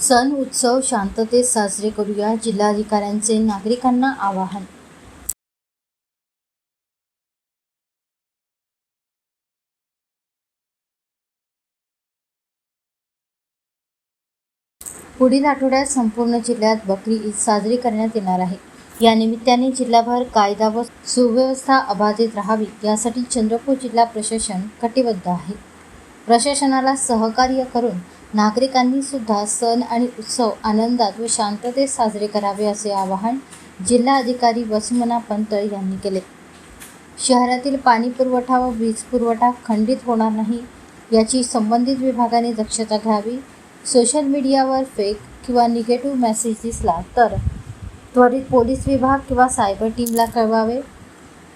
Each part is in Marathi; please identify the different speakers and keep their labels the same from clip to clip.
Speaker 1: सण उत्सव शांततेत साजरे करूया, जिल्हाधिकाऱ्यांचे नागरिकांना आवाहन. पुढील आठवड्यात संपूर्ण जिल्ह्यात बकरी ईद साजरी करण्यात येणार आहे. या निमित्ताने जिल्हाभर कायदा व सुव्यवस्था अबाधित राहावी यासाठी चंद्रपूर जिल्हा प्रशासन कटिबद्ध आहे. प्रशासनाला सहकार्य करून नागरिकांनी सुद्धा सण आणि उत्सव आनंदात व शांततेत साजरे करावे असे आवाहन जिल्हाधिकारी वसुमना पंत यांनी केले. शहरातील पाणी पुरवठा व वीज पुरवठा खंडित होणार नाही याची संबंधित विभागाने दक्षता घ्यावी. सोशल मीडियावर फेक किंवा निगेटिव्ह मेसेज दिसला तर त्वरित पोलीस विभाग किंवा सायबर टीमला कळवावे.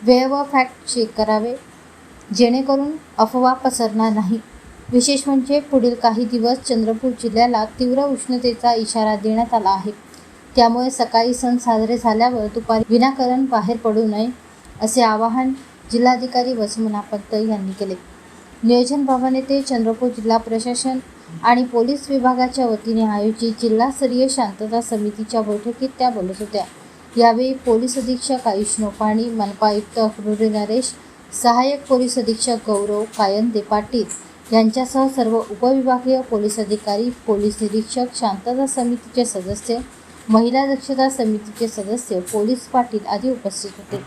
Speaker 1: वेळ व फॅक्ट चेक करावे जेणेकरून अफवा पसरणार नाही. विशेष म्हणजे पुढील काही दिवस चंद्रपूर जिल्ह्याला तीव्र उष्णतेचा इशारा देण्यात आला आहे. त्यामुळे सकाळी सण साजरे झाल्यावर दुपारी विनाकारण बाहेर पडू नये असे आवाहन जिल्हाधिकारी वसुमना पंत यांनी केले. नियोजन भवन येथे चंद्रपूर जिल्हा प्रशासन आणि पोलीस विभागाच्या वतीने आयोजित जिल्हास्तरीय शांतता समितीच्या बैठकीत त्या बोलत होत्या. यावेळी पोलीस अधीक्षक आयुष नौपाणी, मनपा आयुक्त अक्रोरी नरेश, सहाय्यक पोलीस अधीक्षक गौरव कायंदे पाटील यांच्यासह सर्व उपविभागीय पोलीस अधिकारी, पोलीस निरीक्षक, शांतता समितीचे सदस्य, महिला दक्षता समितीचे सदस्य, पोलीस पाटील आदी उपस्थित होते.